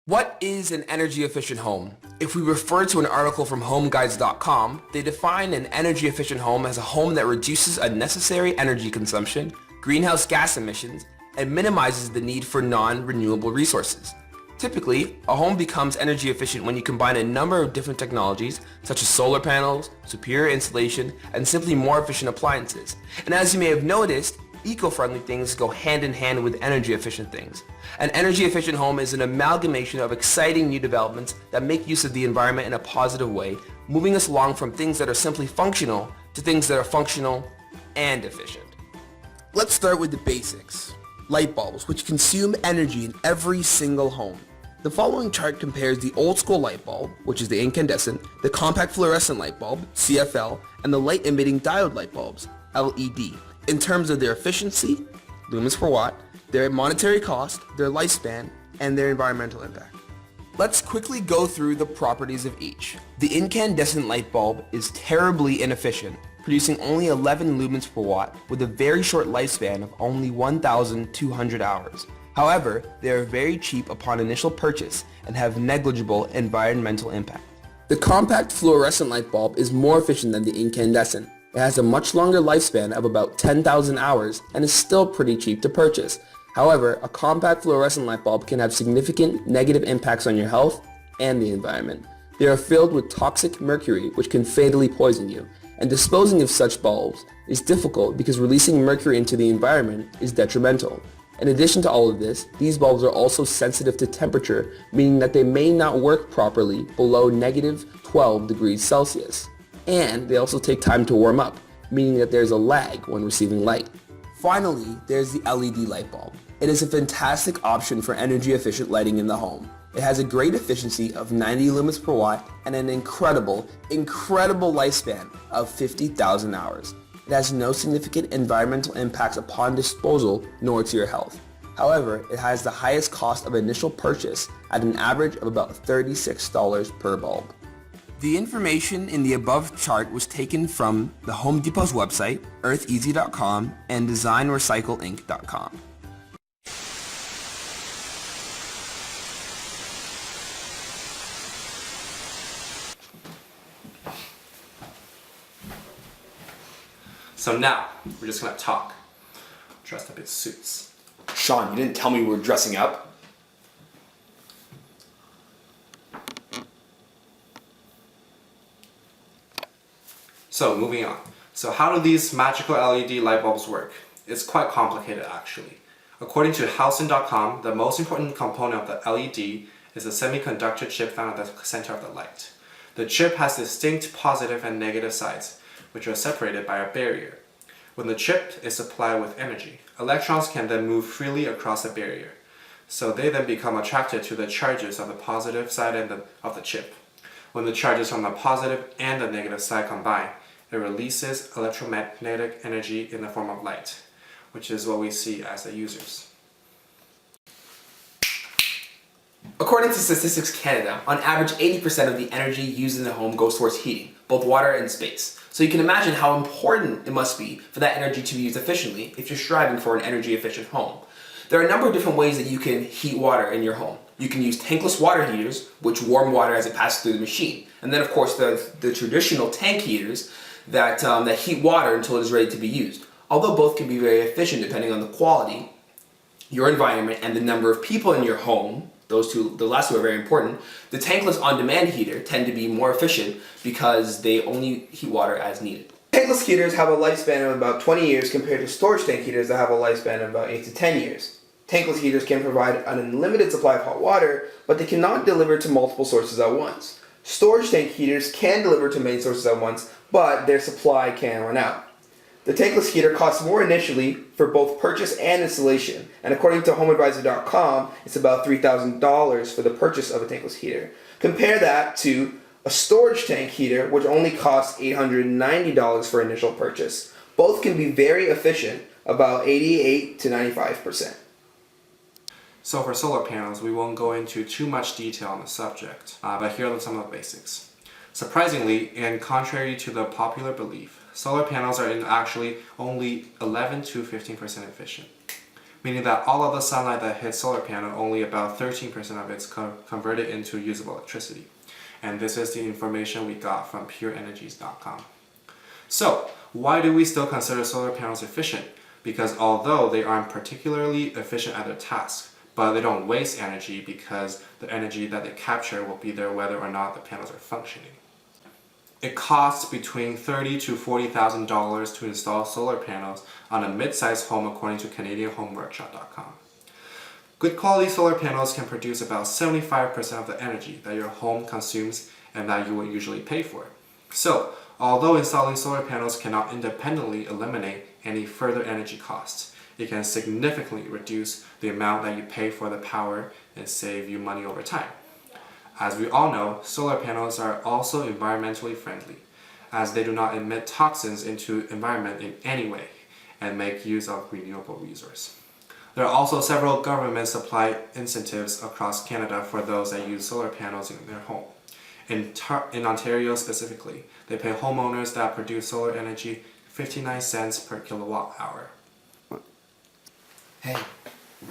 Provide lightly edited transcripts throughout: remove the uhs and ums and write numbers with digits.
What is an energy efficient home? If we refer to an article from homeguides.com, they define an energy efficient home as a home that reduces unnecessary energy consumption, greenhouse gas emissions, and minimizes the need for non-renewable resources. Typically, a home becomes energy efficient when you combine a number of different technologies such as solar panels, superior insulation, and simply more efficient appliances. And as you may have noticed, eco-friendly things go hand in hand with energy-efficient things. An energy-efficient home is an amalgamation of exciting new developments that make use of the environment in a positive way, moving us along from things that are simply functional to things that are functional and efficient. Let's start with the basics. Light bulbs, which consume energy in every single home. The following chart compares the old school light bulb, which is the incandescent, the compact fluorescent light bulb, CFL, and the light emitting diode light bulbs, LED, in terms of their efficiency, lumens per watt, their monetary cost, their lifespan, and their environmental impact. Let's quickly go through the properties of each. The incandescent light bulb is terribly inefficient, producing only 11 lumens per watt with a very short lifespan of only 1,200 hours. However, they are very cheap upon initial purchase and have negligible environmental impact. The compact fluorescent light bulb is more efficient than the incandescent. It has a much longer lifespan of about 10,000 hours and is still pretty cheap to purchase. However, a compact fluorescent light bulb can have significant negative impacts on your health and the environment. They are filled with toxic mercury, which can fatally poison you, and disposing of such bulbs is difficult because releasing mercury into the environment is detrimental. In addition to all of this, these bulbs are also sensitive to temperature, meaning that they may not work properly below negative 12 degrees Celsius. And they also take time to warm up, meaning that there's a lag when receiving light. Finally, there's the LED light bulb. It is a fantastic option for energy efficient lighting in the home. It has a great efficiency of 90 lumens per watt and an incredible lifespan of 50,000 hours. It has no significant environmental impacts upon disposal nor to your health. However, it has the highest cost of initial purchase at an average of about $36 per bulb. The information in the above chart was taken from the Home Depot's website, eartheasy.com, and designrecycleinc.com. So now, we're just gonna talk. Dressed up in suits. Shawn, you didn't tell me we were dressing up. So moving on. So how do these magical LED light bulbs work? It's quite complicated actually. According to Howson.com, the most important component of the LED is the semiconductor chip found at the center of the light. The chip has distinct positive and negative sides, which are separated by a barrier. When the chip is supplied with energy, electrons can then move freely across the barrier. So they then become attracted to the charges on the positive side of the chip. When the charges on the positive and the negative side combine, it releases electromagnetic energy in the form of light, which is what we see as the users. According to Statistics Canada, on average 80% of the energy used in the home goes towards heating, both water and space. So you can imagine how important it must be for that energy to be used efficiently if you're striving for an energy efficient home. There are a number of different ways that you can heat water in your home. You can use tankless water heaters, which warm water as it passes through the machine. And then of course the traditional tank heaters that heat water until it is ready to be used. Although both can be very efficient depending on the quality, your environment, and the number of people in your home, the last two are very important. The tankless on-demand heater tend to be more efficient because they only heat water as needed. Tankless heaters have a lifespan of about 20 years compared to storage tank heaters that have a lifespan of about 8 to 10 years. Tankless heaters can provide an unlimited supply of hot water, but they cannot deliver to multiple sources at once. Storage tank heaters can deliver to many sources at once, but their supply can run out. The tankless heater costs more initially for both purchase and installation, and according to HomeAdvisor.com, it's about $3,000 for the purchase of a tankless heater. Compare that to a storage tank heater, which only costs $890 for initial purchase. Both can be very efficient, about 88 to 95%. So for solar panels, we won't go into too much detail on the subject, but here are some of the basics. Surprisingly, and contrary to the popular belief, solar panels are actually only 11 to 15% efficient. meaning that all of the sunlight that hits solar panel, only about 13% of it's converted into usable electricity. And this is the information we got from pureenergies.com. So, why do we still consider solar panels efficient? Because although they aren't particularly efficient at their task, but they don't waste energy because the energy that they capture will be there whether or not the panels are functioning. It costs between $30,000 to $40,000 to install solar panels on a mid-sized home according to CanadianHomeWorkshop.com. Good quality solar panels can produce about 75% of the energy that your home consumes and that you will usually pay for. So, although installing solar panels cannot independently eliminate any further energy costs, it can significantly reduce the amount that you pay for the power and save you money over time. As we all know, solar panels are also environmentally friendly, as they do not emit toxins into the environment in any way and make use of renewable resource. There are also several government-supplied incentives across Canada for those that use solar panels in their home. In Ontario specifically, they pay homeowners that produce solar energy 59 cents per kilowatt hour. Hey,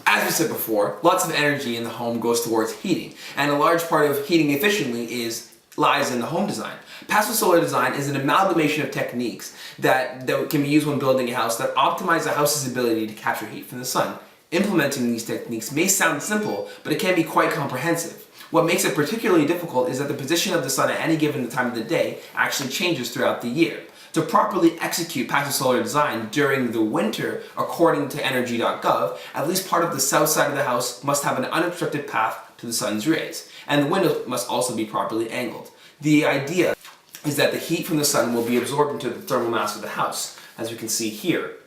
as we said before, lots of energy in the home goes towards heating, and a large part of heating efficiently lies in the home design. Passive solar design is an amalgamation of techniques that can be used when building a house that optimize a house's ability to capture heat from the sun. Implementing these techniques may sound simple, but it can be quite comprehensive. What makes it particularly difficult is that the position of the sun at any given time of the day actually changes throughout the year. To properly execute passive solar design during the winter, according to energy.gov, at least part of the south side of the house must have an unobstructed path to the sun's rays, and the windows must also be properly angled. The idea is that the heat from the sun will be absorbed into the thermal mass of the house. As we can see here,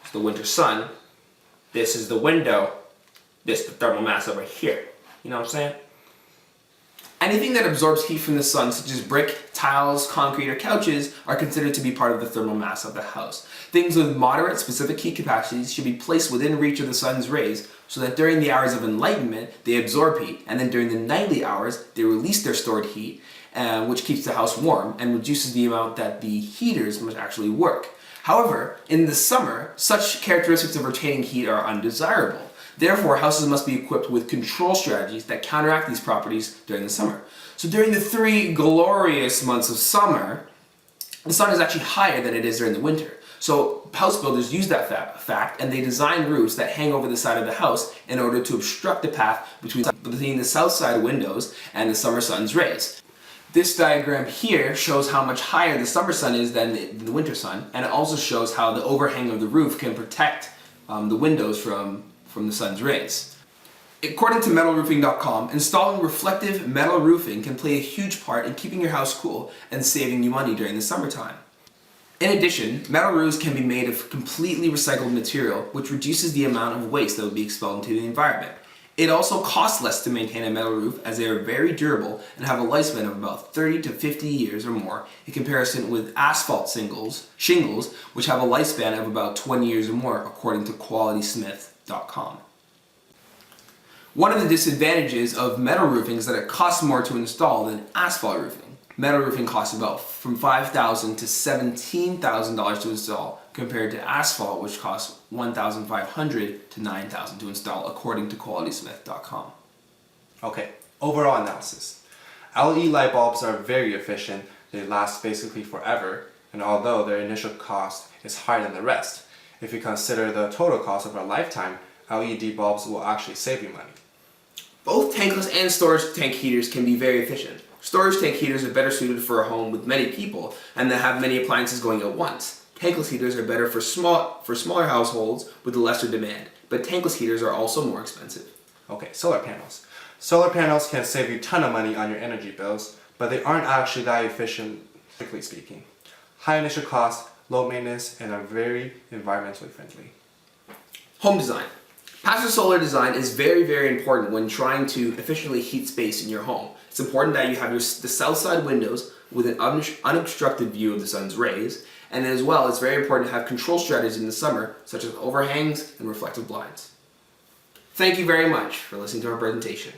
it's the winter sun, this is the window, this is the thermal mass over here. You know what I'm saying? Anything that absorbs heat from the sun, such as brick, tiles, concrete, or couches, are considered to be part of the thermal mass of the house. Things with moderate specific heat capacities should be placed within reach of the sun's rays so that during the hours of enlightenment, they absorb heat, and then during the nightly hours, they release their stored heat, which keeps the house warm and reduces the amount that the heaters must actually work. However, in the summer, such characteristics of retaining heat are undesirable. Therefore, houses must be equipped with control strategies that counteract these properties during the summer. So during the 3 glorious months of summer, the sun is actually higher than it is during the winter. So house builders use that fact and they design roofs that hang over the side of the house in order to obstruct the path between the south side windows and the summer sun's rays. This diagram here shows how much higher the summer sun is than the winter sun, and it also shows how the overhang of the roof can protect the windows from the sun's rays. According to metalroofing.com, installing reflective metal roofing can play a huge part in keeping your house cool and saving you money during the summertime. In addition, metal roofs can be made of completely recycled material, which reduces the amount of waste that would be expelled into the environment. It also costs less to maintain a metal roof as they are very durable and have a lifespan of about 30 to 50 years or more in comparison with asphalt shingles, which have a lifespan of about 20 years or more according to QualitySmith.com. One of the disadvantages of metal roofing is that it costs more to install than asphalt roofing. Metal roofing costs about from $5,000 to $17,000 to install compared to asphalt, which costs $1,500 to $9,000 to install according to QualitySmith.com. Okay, overall analysis. LED light bulbs are very efficient, they last basically forever, and although their initial cost is higher than the rest, if you consider the total cost of a lifetime, LED bulbs will actually save you money. Both tankless and storage tank heaters can be very efficient. Storage tank heaters are better suited for a home with many people and that have many appliances going at once. Tankless heaters are better for smaller households with lesser demand, but tankless heaters are also more expensive. Okay, solar panels. Solar panels can save you a ton of money on your energy bills, but they aren't actually that efficient, strictly speaking. High initial cost, low maintenance, and are very environmentally friendly. Home design. Passive solar design is very, very important when trying to efficiently heat space in your home. It's important that you have the south side windows with an unobstructed view of the sun's rays, and as well, it's very important to have control strategies in the summer, such as overhangs and reflective blinds. Thank you very much for listening to our presentation.